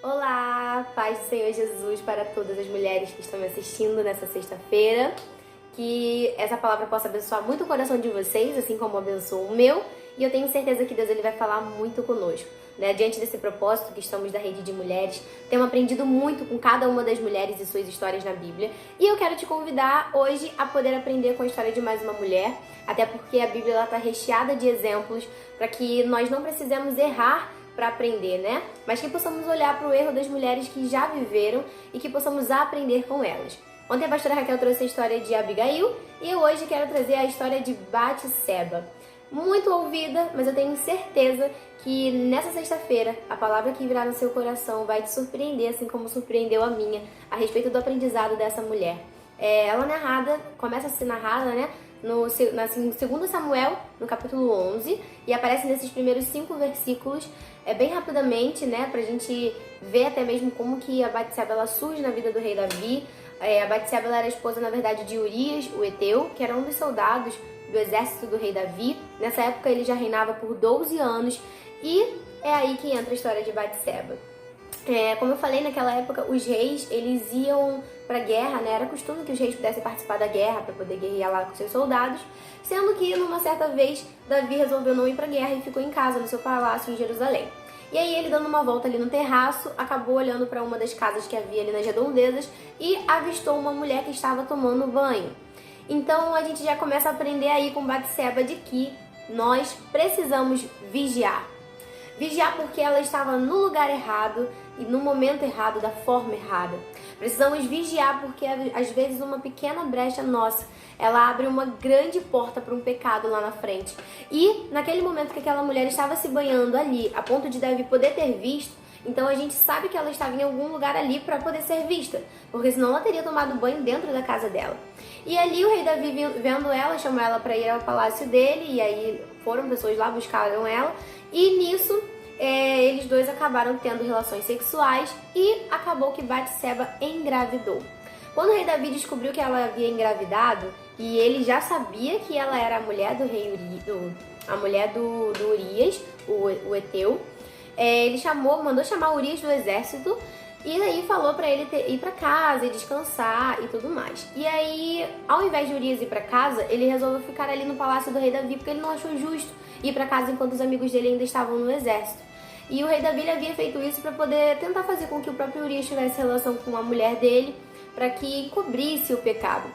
Olá, paz do Senhor Jesus para todas as mulheres que estão me assistindo nessa sexta-feira. Que essa palavra possa abençoar muito o coração de vocês, assim como abençoou o meu. E eu tenho certeza que Deus ele vai falar muito conosco, né? Diante desse propósito que estamos da Rede de Mulheres, temos aprendido muito com cada uma das mulheres e suas histórias na Bíblia. E eu quero te convidar hoje a poder aprender com a história de mais uma mulher, até porque a Bíblia está recheada de exemplos para que nós não precisemos errar para aprender, né? Mas que possamos olhar para o erro das mulheres que já viveram e que possamos aprender com elas. Ontem a pastora Raquel trouxe a história de Abigail e eu hoje quero trazer a história de Batseba. Muito ouvida, mas eu tenho certeza que nessa sexta-feira a palavra que virá no seu coração vai te surpreender, assim como surpreendeu a minha, a respeito do aprendizado dessa mulher. Ela começa a ser narrada, né? No 2 Samuel, no capítulo 11, e aparece nesses primeiros 5 versículos, bem rapidamente, né, pra gente ver até mesmo como que a Batseba ela surge na vida do rei Davi. A Batseba ela era esposa, na verdade, de Urias, o Eteu, que era um dos soldados do exército do rei Davi. Nessa época ele já reinava por 12 anos, e é aí que entra a história de Batseba. Como eu falei, naquela época os reis eles iam para guerra, né? Era costume que os reis pudessem participar da guerra para poder guerrear lá com seus soldados, sendo que numa certa vez Davi resolveu não ir para guerra e ficou em casa no seu palácio em Jerusalém. E aí ele, dando uma volta ali no terraço, acabou olhando para uma das casas que havia ali nas redondezas e avistou uma mulher que estava tomando banho. Então a gente já começa a aprender aí com Batseba de que nós precisamos vigiar. Vigiar porque ela estava no lugar errado e no momento errado, da forma errada. Precisamos vigiar porque às vezes uma pequena brecha nossa, ela abre uma grande porta para um pecado lá na frente. E naquele momento que aquela mulher estava se banhando ali, a ponto de Davi poder ter visto, então a gente sabe que ela estava em algum lugar ali para poder ser vista, porque senão ela teria tomado banho dentro da casa dela. E ali o rei Davi, vendo ela, chamou ela para ir ao palácio dele, e aí foram pessoas lá, buscaram ela, e nisso eles dois acabaram tendo relações sexuais e acabou que Batseba engravidou. Quando o rei Davi descobriu que ela havia engravidado, e ele já sabia que ela era a mulher do rei do Urias, o Eteu, ele mandou chamar Urias do exército e aí falou pra ele ir pra casa e descansar e tudo mais. E aí, ao invés de Urias ir pra casa, ele resolveu ficar ali no palácio do rei Davi porque ele não achou justo ir pra casa enquanto os amigos dele ainda estavam no exército. E o rei Davi havia feito isso para poder tentar fazer com que o próprio Urias tivesse relação com a mulher dele, para que cobrisse o pecado.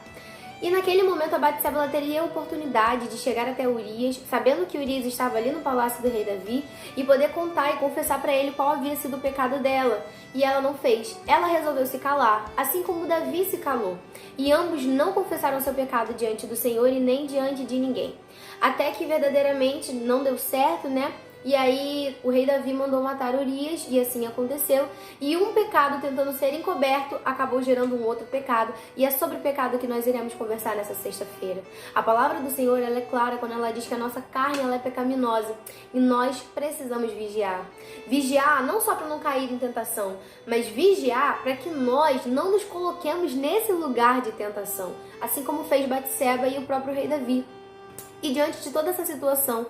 E naquele momento a Batseba teria a oportunidade de chegar até Urias, sabendo que Urias estava ali no palácio do rei Davi, e poder contar e confessar para ele qual havia sido o pecado dela. E ela não fez. Ela resolveu se calar, assim como Davi se calou. E ambos não confessaram seu pecado diante do Senhor e nem diante de ninguém. Até que verdadeiramente não deu certo, né? E aí o rei Davi mandou matar Urias, e assim aconteceu. E um pecado tentando ser encoberto acabou gerando um outro pecado. E é sobre o pecado que nós iremos conversar nessa sexta-feira. A palavra do Senhor ela é clara quando ela diz que a nossa carne ela é pecaminosa. E nós precisamos vigiar. Vigiar não só para não cair em tentação, mas vigiar para que nós não nos coloquemos nesse lugar de tentação. Assim como fez Batseba e o próprio rei Davi. E diante de toda essa situação,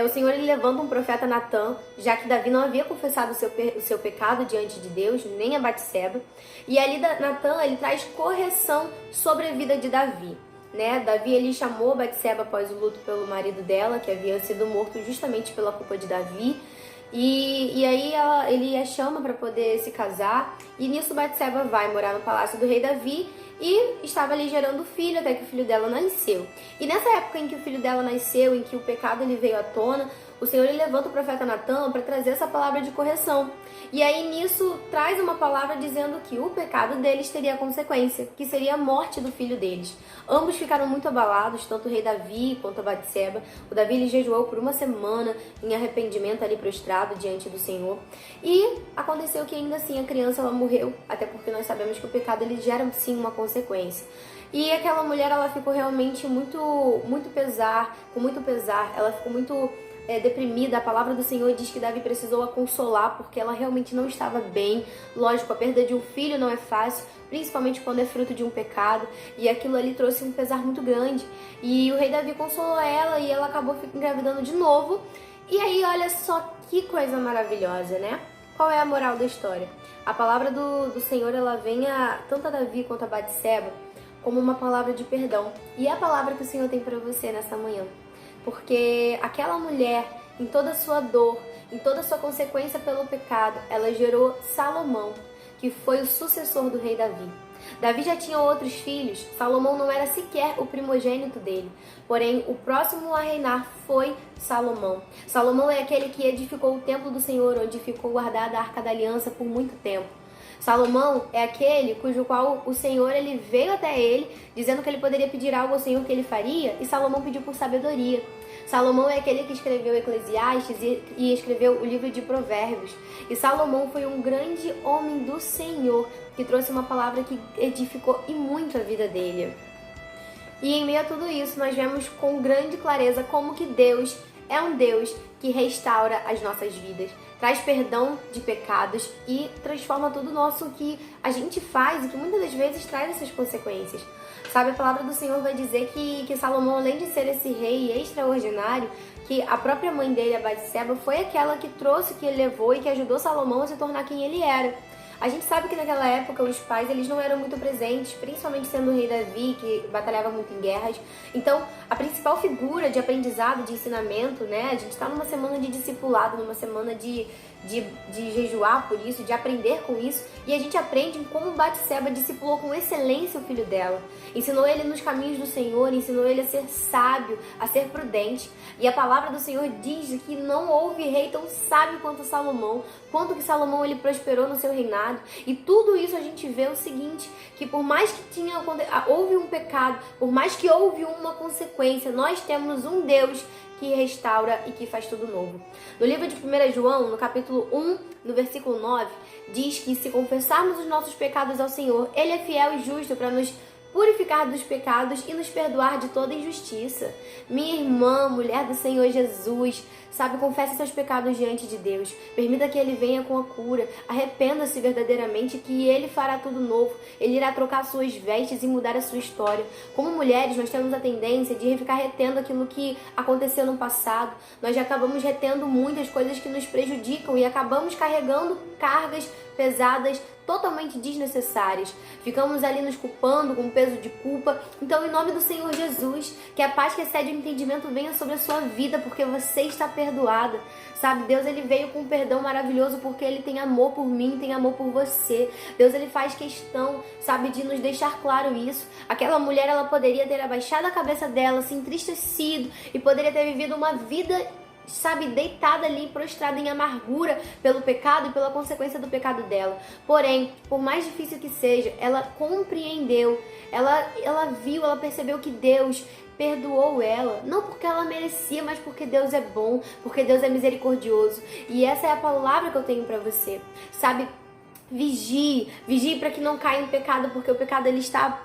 o Senhor ele levanta um profeta Natã, já que Davi não havia confessado o seu pecado diante de Deus, nem a Batseba. E ali Natã ele traz correção sobre a vida de Davi. Né? Davi ele chamou Batseba após o luto pelo marido dela, que havia sido morto justamente pela culpa de Davi. E aí ele a chama para poder se casar. E nisso Batseba vai morar no palácio do rei Davi. E estava ali gerando filho até que o filho dela nasceu. E nessa época em que o filho dela nasceu, em que o pecado ele veio à tona, o Senhor ele levanta o profeta Natã para trazer essa palavra de correção. E aí nisso traz uma palavra dizendo que o pecado deles teria consequência, que seria a morte do filho deles. Ambos ficaram muito abalados, tanto o rei Davi quanto a Batseba. O Davi ele jejuou por 1 semana em arrependimento ali prostrado diante do Senhor. E aconteceu que ainda assim a criança ela morreu, até porque nós sabemos que o pecado ele gera sim uma consequência. E aquela mulher ela ficou realmente com muito pesar, ela ficou muito deprimida. A palavra do Senhor diz que Davi precisou a consolar porque ela realmente não estava bem. Lógico, a perda de um filho não é fácil, principalmente quando é fruto de um pecado, e aquilo ali trouxe um pesar muito grande. E o rei Davi consolou ela e ela acabou engravidando de novo. E aí, olha só que coisa maravilhosa, né? qual é a moral da história? A palavra do Senhor, ela vem tanto a Davi quanto a Batseba como uma palavra de perdão. E é a palavra que o Senhor tem para você nessa manhã. Porque aquela mulher, em toda a sua dor, em toda a sua consequência pelo pecado, ela gerou Salomão, que foi o sucessor do rei Davi. Davi já tinha outros filhos, Salomão não era sequer o primogênito dele. Porém, o próximo a reinar foi Salomão. Salomão é aquele que edificou o templo do Senhor, onde ficou guardada a Arca da Aliança por muito tempo. Salomão é aquele cujo qual o Senhor ele veio até ele, dizendo que ele poderia pedir algo ao Senhor que ele faria, e Salomão pediu por sabedoria. Salomão é aquele que escreveu Eclesiastes e escreveu o livro de Provérbios. E Salomão foi um grande homem do Senhor, que trouxe uma palavra que edificou e muito a vida dele. E em meio a tudo isso, nós vemos com grande clareza como que Deus é um Deus que restaura as nossas vidas, traz perdão de pecados e transforma tudo nosso que a gente faz e que muitas das vezes traz essas consequências. Sabe, a palavra do Senhor vai dizer que Salomão, além de ser esse rei extraordinário, que a própria mãe dele, a Batseba, foi aquela que trouxe, que levou e que ajudou Salomão a se tornar quem ele era. A gente sabe que naquela época os pais eles não eram muito presentes, principalmente sendo o rei Davi, que batalhava muito em guerras. Então, a principal figura de aprendizado, de ensinamento, né? A gente está numa semana de discipulado, numa semana de jejuar por isso, de aprender com isso. E a gente aprende como Batseba discipulou com excelência o filho dela. Ensinou ele nos caminhos do Senhor, ensinou ele a ser sábio, a ser prudente. E a palavra do Senhor diz que não houve rei tão sábio quanto Salomão, quanto que Salomão ele prosperou no seu reinado. E tudo isso a gente vê o seguinte, que por mais que houve um pecado, por mais que houve uma consequência, nós temos um Deus que restaura e que faz tudo novo. No livro de 1 João, no capítulo 1, no versículo 9, diz que se confessarmos os nossos pecados ao Senhor, Ele é fiel e justo para nos purificar dos pecados e nos perdoar de toda injustiça. Minha irmã, mulher do Senhor Jesus, sabe, confesse seus pecados diante de Deus. Permita que Ele venha com a cura. Arrependa-se verdadeiramente que Ele fará tudo novo. Ele irá trocar suas vestes e mudar a sua história. Como mulheres, nós temos a tendência de ficar retendo aquilo que aconteceu no passado. Nós já acabamos retendo muitas coisas que nos prejudicam e acabamos carregando cargas pesadas, totalmente desnecessárias. Ficamos ali nos culpando com peso de culpa. Então, em nome do Senhor Jesus, que a paz que excede o entendimento venha sobre a sua vida, porque você está perdoada. Sabe, Deus ele veio com um perdão maravilhoso porque Ele tem amor por mim, tem amor por você. Deus ele faz questão, sabe, de nos deixar claro isso. Aquela mulher, ela poderia ter abaixado a cabeça dela, se entristecido e poderia ter vivido uma vida, sabe, deitada ali, prostrada em amargura pelo pecado e pela consequência do pecado dela. Porém, por mais difícil que seja, ela compreendeu, ela viu, ela percebeu que Deus perdoou ela, não porque ela merecia, mas porque Deus é bom, porque Deus é misericordioso. E essa é a palavra que eu tenho pra você, sabe? Vigie para que não caia em pecado, porque o pecado ele está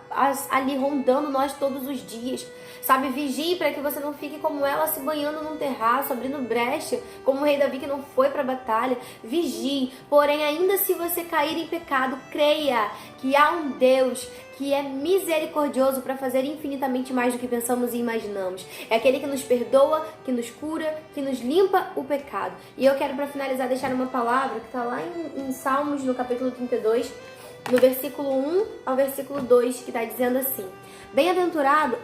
ali rondando nós todos os dias. Sabe, vigie para que você não fique como ela, se banhando num terraço, abrindo brecha, como o rei Davi que não foi para a batalha. Vigie, porém ainda se você cair em pecado, creia que há um Deus que é misericordioso para fazer infinitamente mais do que pensamos e imaginamos. É aquele que nos perdoa, que nos cura, que nos limpa o pecado. E eu quero, para finalizar, deixar uma palavra que está lá em Salmos, no capítulo 32, no versículo 1 ao versículo 2, que está dizendo assim: bem-aventurado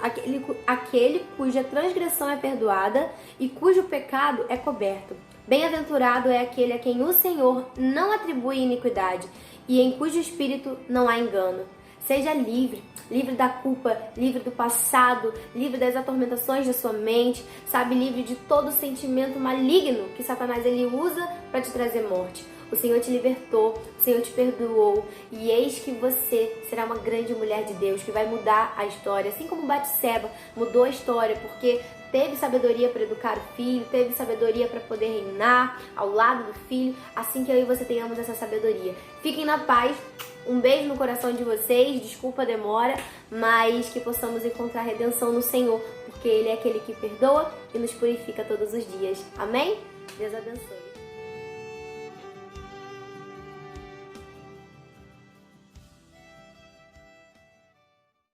aquele cuja transgressão é perdoada e cujo pecado é coberto. Bem-aventurado é aquele a quem o Senhor não atribui iniquidade e em cujo espírito não há engano. Seja livre, livre da culpa, livre do passado, livre das atormentações da sua mente, sabe, livre de todo sentimento maligno que Satanás ele usa para te trazer morte. O Senhor te libertou, o Senhor te perdoou e eis que você será uma grande mulher de Deus que vai mudar a história, assim como Batseba mudou a história porque teve sabedoria para educar o filho, teve sabedoria para poder reinar ao lado do filho, assim que eu e você tenhamos essa sabedoria. Fiquem na paz, um beijo no coração de vocês, desculpa a demora, mas que possamos encontrar redenção no Senhor, porque Ele é aquele que perdoa e nos purifica todos os dias. Amém? Deus abençoe.